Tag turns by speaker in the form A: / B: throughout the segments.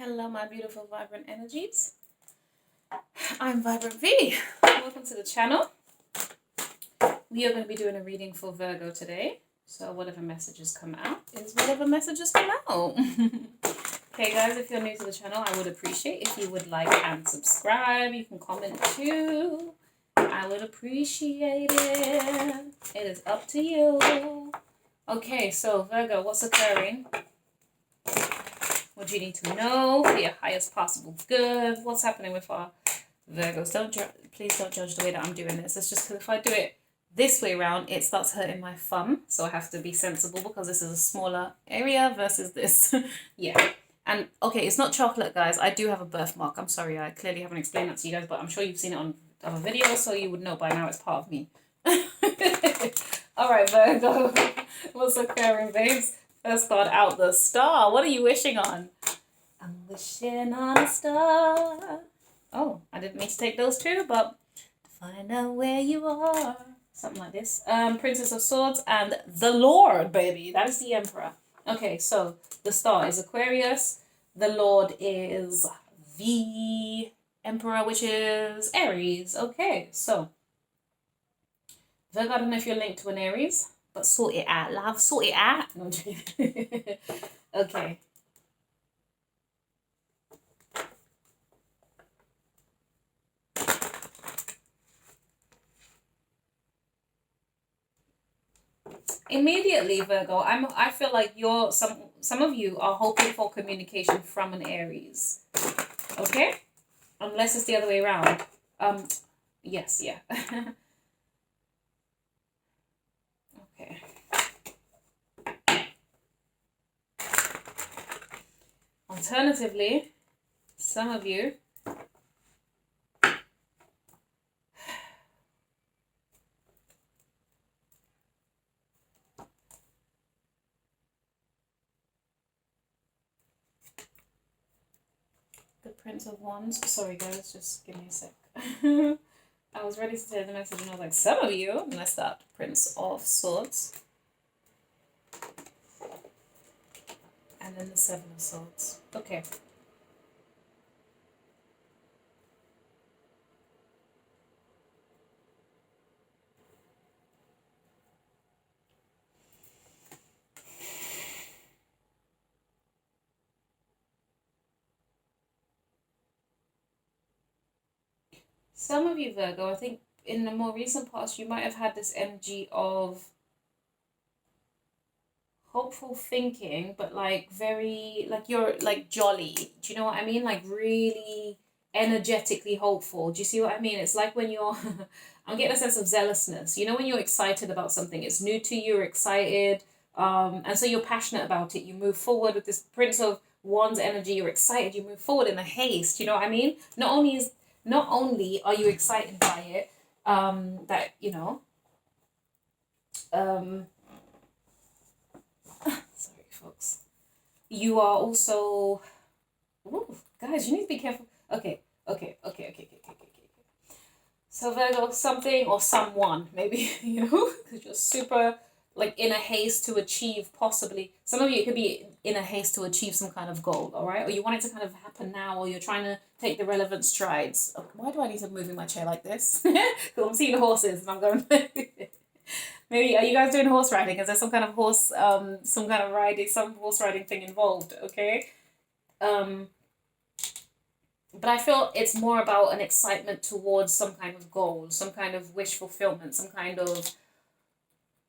A: Hello, my beautiful vibrant energies. I'm Vibrant V. Welcome to the channel. We are going to be doing a reading for Virgo today. So whatever messages come out is whatever messages come out. Okay, guys, if you're new to the channel, I would appreciate if you would like and subscribe. You can comment too. I would appreciate it. It is up to you. Okay, so Virgo, what's occurring? What do you need to know for your highest possible good? What's happening with our Virgos? Please don't judge the way that I'm doing this. It's just because if I do it this way around, it starts hurting my thumb. So I have to be sensible because this is a smaller area versus this. Yeah. And okay, it's not chocolate, guys. I do have a birthmark. I'm sorry, I clearly haven't explained that to you guys, but I'm sure you've seen it on other videos, so you would know by now it's part of me. All right, Virgo. What's occurring, babes? First card out, the star. What are you wishing on? I'm wishing on a star. Oh, I didn't mean to take those two, but to find out where you are. Something like this. Princess of Swords and the Lord, baby. That is the Emperor. Okay, so the star is Aquarius. The Lord is the Emperor, which is Aries. Okay, so Virgo, I don't know if you're linked to an Aries, but sort it out, love. Sort it out. No, I'm joking. Okay. Immediately, Virgo, I feel like some of you are hoping for communication from an Aries. Okay? Unless it's the other way around. Yes, yeah. Okay. Alternatively, some of you the Prince of Wands. Sorry guys, just give me a sec. I was ready to say the message and I was like, some of you, and I start Prince of Swords. And then the Seven of Swords. Okay. Some of you, Virgo, I think in the more recent past, you might have had this energy of hopeful thinking, but like very, like you're like jolly. Do you know what I mean? Like really energetically hopeful. Do you see what I mean? It's like when you're, I'm getting a sense of zealousness. You know, when you're excited about something, it's new to you, you're excited, and so you're passionate about it. You move forward with this Prince of Wands energy. You're excited. You move forward in a haste. You know what I mean? Not only are you excited by it, that, you know, sorry, folks. You are also, ooh, guys, you need to be careful. Okay. So Virgo, something or someone, maybe, you know, because you're super, like, in a haste to achieve, possibly. Some of you, it could be in a haste to achieve some kind of goal, all right? Or you want it to kind of happen now, or you're trying to take the relevant strides. Oh, why do I need to move in my chair like this? Because I'm seeing horses and I'm going... Maybe, are you guys doing horse riding? Is there some kind of horse, some horse riding thing involved, okay? But I feel it's more about an excitement towards some kind of goal, some kind of wish fulfillment, some kind of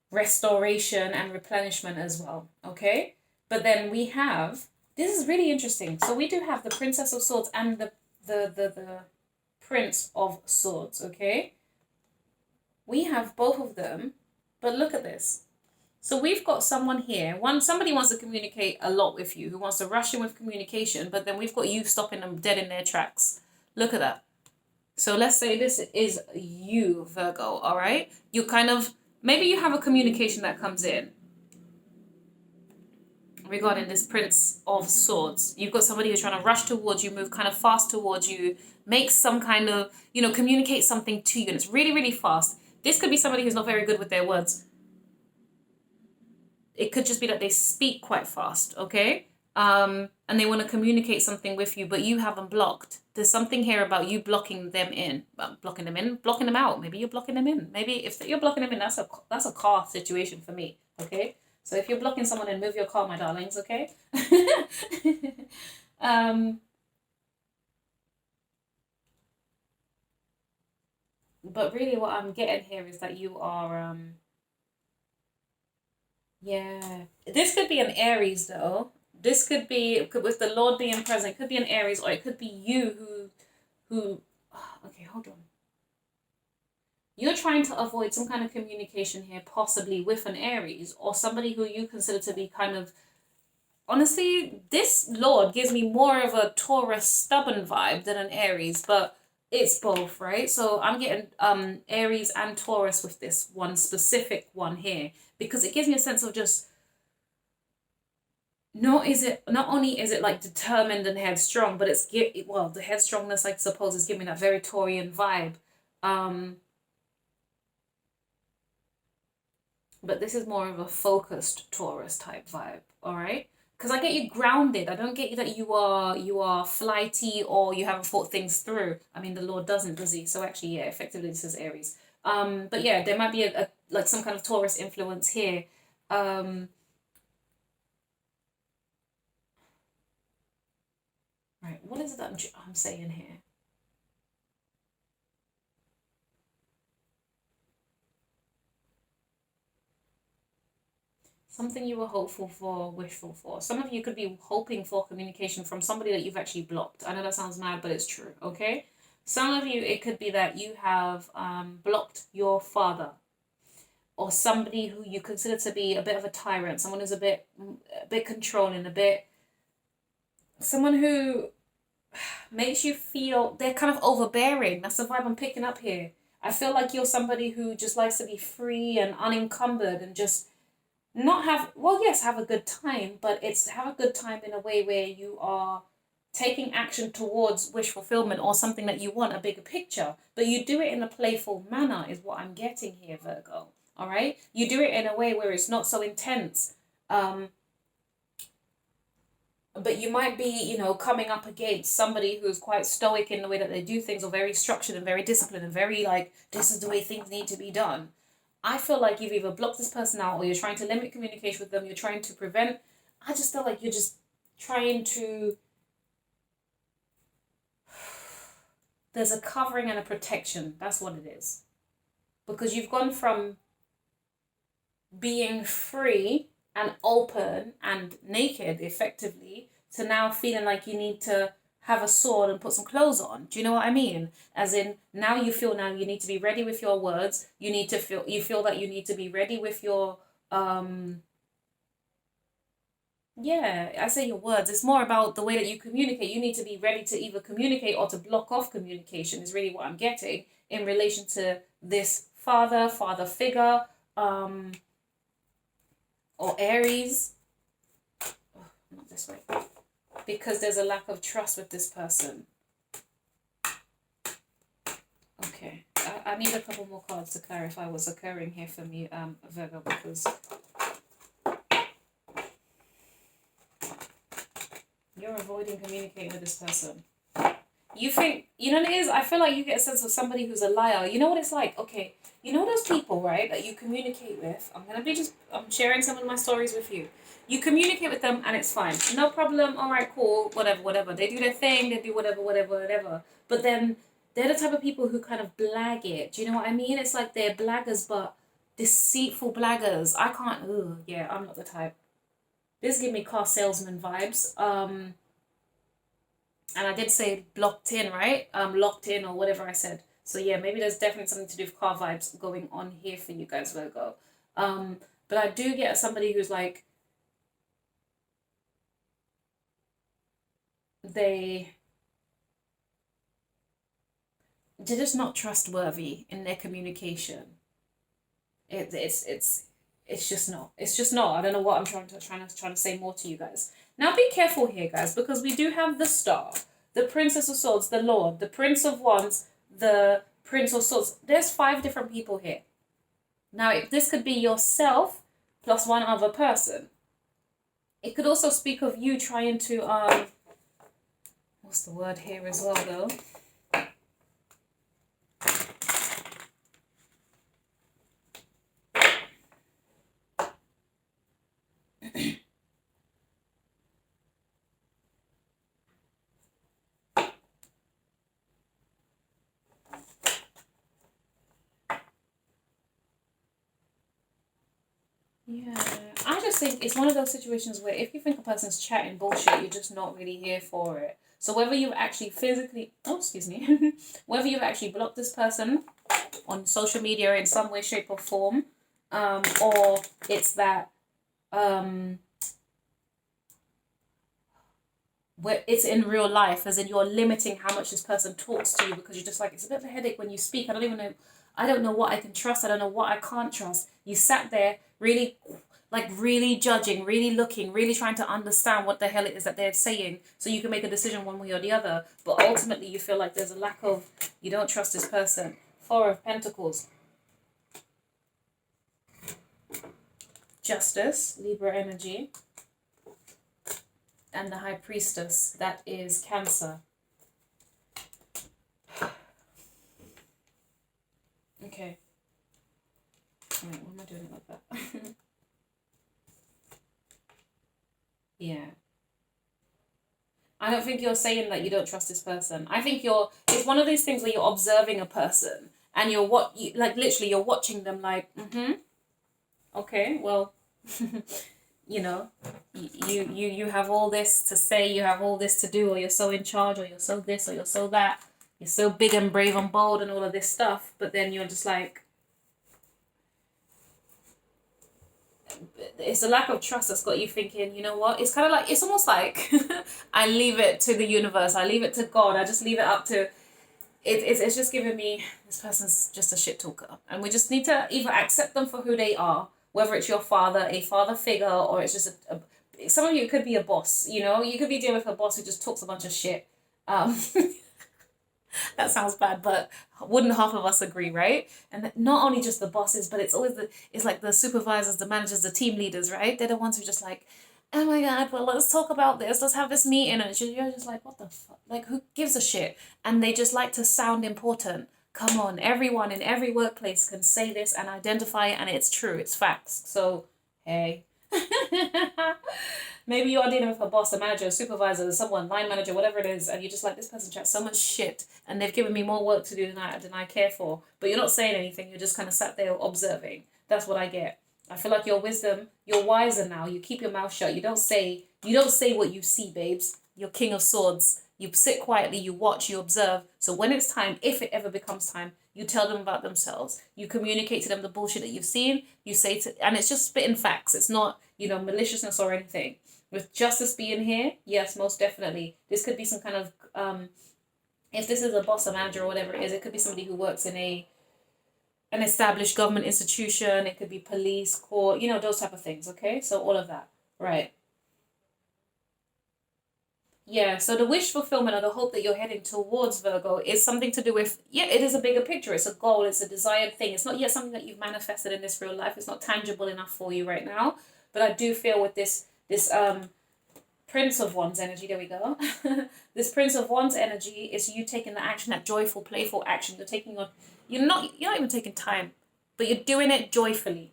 A: restoration and replenishment as well, okay? But then we have, this is really interesting. So we do have the Princess of Swords and the Prince of Swords, okay? We have both of them, but look at this. So we've got someone here, somebody wants to communicate a lot with you, who wants to rush in with communication, but then we've got you stopping them dead in their tracks. Look at that. So let's say this is you, Virgo, all right? You kind of, maybe you have a communication that comes in regarding this Prince of Swords. You've got somebody who's trying to rush towards you, move kind of fast towards you, make some kind of, you know, communicate something to you, and it's really, really fast. This could be somebody who's not very good with their words. It could just be that they speak quite fast, okay? and they want to communicate something with you, but you haven't blocked. There's something here about you blocking them in, blocking them out. Maybe you're blocking them in. Maybe if you're blocking them in, that's a car situation for me. Okay, so if you're blocking someone in, move your car, my darlings. Okay. But really, what I'm getting here is that you are yeah. This could be an Aries though. This could be with the Lord being present. It could be an Aries, or it could be you who. Okay, hold on. You're trying to avoid some kind of communication here, possibly with an Aries or somebody who you consider to be kind of. Honestly, this Lord gives me more of a Taurus stubborn vibe than an Aries, but it's both, right? So I'm getting Aries and Taurus with this one specific one here because it gives me a sense of just not only is it like determined and headstrong, but the headstrongness I suppose is giving me that very Taurian vibe. But this is more of a focused Taurus type vibe, all right? Because I get you grounded. I don't get you that you are flighty or you haven't thought things through. I mean, the Lord doesn't, does he? So actually, yeah, effectively this is Aries. But yeah, there might be a like some kind of Taurus influence here. Right, what is it that I'm saying here? Something you were hopeful for, wishful for. Some of you could be hoping for communication from somebody that you've actually blocked. I know that sounds mad, but it's true, okay? Some of you, it could be that you have blocked your father or somebody who you consider to be a bit of a tyrant, someone who's a bit controlling, someone who makes you feel they're kind of overbearing. That's the vibe I'm picking up here. I feel like you're somebody who just likes to be free and unencumbered and just not have, well, yes, have a good time, but it's have a good time in a way where you are taking action towards wish fulfillment or something that you want, a bigger picture, but you do it in a playful manner is what I'm getting here, Virgo. All right, you do it in a way where it's not so intense, but you might be, coming up against somebody who's quite stoic in the way that they do things, or very structured and very disciplined and very like, this is the way things need to be done. I feel like you've either blocked this person out or you're trying to limit communication with them. You're trying to prevent. I just feel like you're just trying to. There's a covering and a protection. That's what it is. Because you've gone from being free and open and naked, effectively, to now feeling like you need to have a sword and put some clothes on. Do you know what I mean? As in, now you need to be ready with your words. You feel that you need to be ready with your yeah, I say your words. It's more about the way that you communicate. You need to be ready to either communicate or to block off communication is really what I'm getting in relation to this father figure, or Aries. Oh, not this way. Because there's a lack of trust with this person. Okay, I need a couple more cards to clarify what's occurring here for me, Virgo, because you're avoiding communicating with this person. You think, you know what it is? I feel like you get a sense of somebody who's a liar. You know what it's like? Okay, you know those people, right, that you communicate with? I'm sharing some of my stories with you. You communicate with them and it's fine. No problem, all right, cool, whatever. They do their thing, they do whatever. But then they're the type of people who kind of blag it. Do you know what I mean? It's like they're blaggers, but deceitful blaggers. I'm not the type. This give me car salesman vibes. And I did say blocked in, right? Locked in or whatever I said. So yeah, maybe there's definitely something to do with car vibes going on here for you guys, Virgo. But I do get somebody who's like, they're just not trustworthy in their communication. It's just not. It's just not. I don't know what I'm trying to say more to you guys. Now be careful here, guys, because we do have the Star, the Princess of Swords, the Lord, the Prince of Wands, the Prince of Swords. There's 5 different people here. Now, this could be yourself plus one other person. It could also speak of you trying to, what's the word here as well, though? Yeah, I just think it's one of those situations where if you think a person's chatting bullshit, you're just not really here for it. So whether you've actually physically, oh, excuse me, whether you've actually blocked this person on social media in some way, shape or form, or it's that, where it's in real life, as in you're limiting how much this person talks to you because you're just like, it's a bit of a headache when you speak. I don't know what I can trust. I don't know what I can't trust. You sat there really, like really judging, really looking, really trying to understand what the hell it is that they're saying so you can make a decision one way or the other. But ultimately you feel like there's a lack of, you don't trust this person. Four of Pentacles. Justice, Libra energy. And the High Priestess, that is Cancer. Okay. Wait, why am I doing it like that? Yeah. I don't think you're saying that you don't trust this person. I think it's one of these things where you're observing a person and like literally you're watching them like, okay, well, you know, you have all this to say, you have all this to do, or you're so in charge, or you're so this, or you're so that, you're so big and brave and bold and all of this stuff, but then you're just like, it's a lack of trust that's got you thinking, you know what, it's kind of like, it's almost like I leave it to the universe, I leave it to God, I just leave it up to it's just giving me, this person's just a shit talker, and we just need to either accept them for who they are, whether it's your father, a father figure, or it's just some of you, it could be a boss, you know, you could be dealing with a boss who just talks a bunch of shit. That sounds bad, but wouldn't half of us agree, right? And not only just the bosses, but it's always it's like the supervisors, the managers, the team leaders, right? They're the ones who just like, oh my God, well, let's talk about this. Let's have this meeting. And you're just like, what the fuck? Like, who gives a shit? And they just like to sound important. Come on, everyone in every workplace can say this and identify it, and it's true, it's facts. So, hey. Maybe you are dealing with a boss, a manager, a supervisor, someone, line manager, whatever it is, and you're just like, this person chats so much shit, and they've given me more work to do than I care for. But you're not saying anything, you're just kind of sat there observing. That's what I get. I feel like your wisdom, you're wiser now. You keep your mouth shut. You don't say what you see, babes. You're King of Swords. You sit quietly, you watch, you observe. So when it's time, if it ever becomes time, you tell them about themselves. You communicate to them the bullshit that you've seen. You say and it's just spitting facts. It's not, maliciousness or anything. With justice being here, yes, most definitely. This could be some kind of, if this is a boss, a manager, or whatever it is, it could be somebody who works in an established government institution. It could be police, court, those type of things, okay? So all of that, right. Yeah, so the wish fulfillment or the hope that you're heading towards, Virgo, is something to do with, it is a bigger picture. It's a goal. It's a desired thing. It's not yet something that you've manifested in this real life. It's not tangible enough for you right now. But I do feel with this Prince of Wands energy, there we go. This Prince of Wands energy is you taking the action, that joyful, playful action. You're not even taking time, but you're doing it joyfully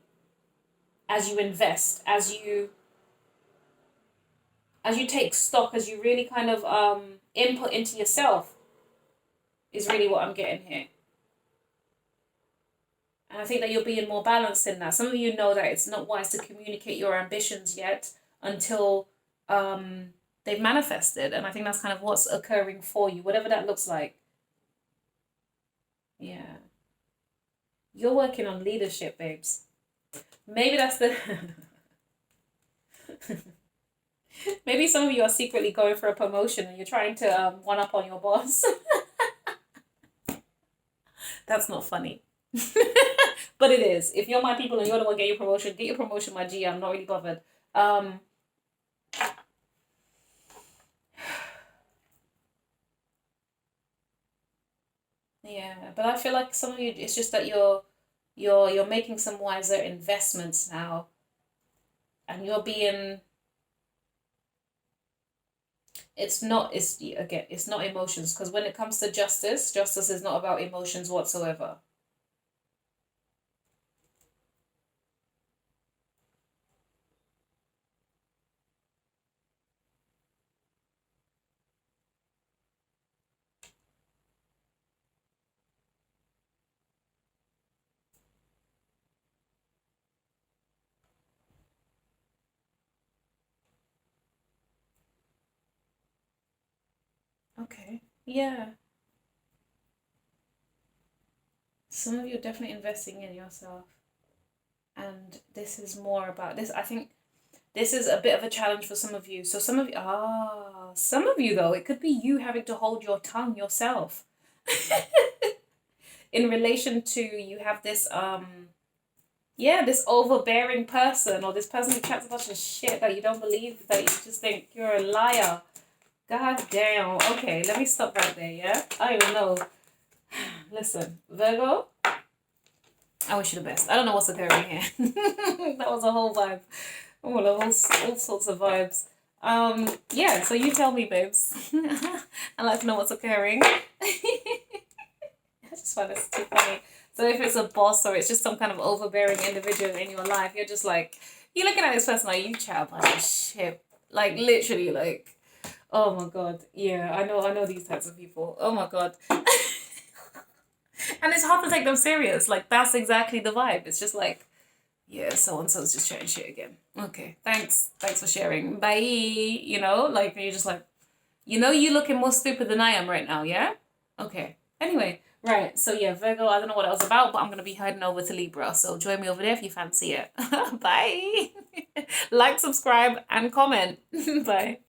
A: as you invest, as you take stock, as you really kind of input into yourself, is really what I'm getting here. And I think that you're being more balanced in that. Some of you know that it's not wise to communicate your ambitions yet until they've manifested. And I think that's kind of what's occurring for you, whatever that looks like. Yeah. You're working on leadership, babes. Maybe that's the... Maybe some of you are secretly going for a promotion and you're trying to one-up on your boss. That's not funny. But it is. If you're my people and you're the one get your promotion, my G. I'm not really bothered. Yeah, but I feel like some of you, it's just that you're making some wiser investments now, and you're being It's not, again, it's not emotions, because when it comes to justice, justice is not about emotions whatsoever. Okay. Yeah. Some of you are definitely investing in yourself. And this is more about this. I think this is a bit of a challenge for some of you. So some of you though, it could be you having to hold your tongue yourself. In relation to, you have this yeah, this overbearing person, or this person who chats a bunch of shit that you don't believe, that you just think you're a liar. God damn. Okay, let me stop right there, yeah? I don't know. Listen, Virgo, I wish you the best. I don't know what's occurring here. That was a whole vibe. Oh, all sorts of vibes. Yeah, so you tell me, babes. I'd like to know what's occurring. I just find this too funny. So if it's a boss, or it's just some kind of overbearing individual in your life, you're just like, you're looking at this person like, you chat a bunch of shit. Like, literally, like, oh my god. Yeah, I know these types of people. Oh my god. And it's hard to take them serious. Like, that's exactly the vibe. It's just like, yeah, so-and-so's just sharing shit again. Okay, thanks for sharing. Bye. You know, like, you're just like, you know, you looking more stupid than I am right now, yeah? Okay. Anyway, right. So yeah, Virgo, I don't know what I was about, but I'm going to be heading over to Libra. So join me over there if you fancy it. Bye. Like, subscribe, and comment. Bye.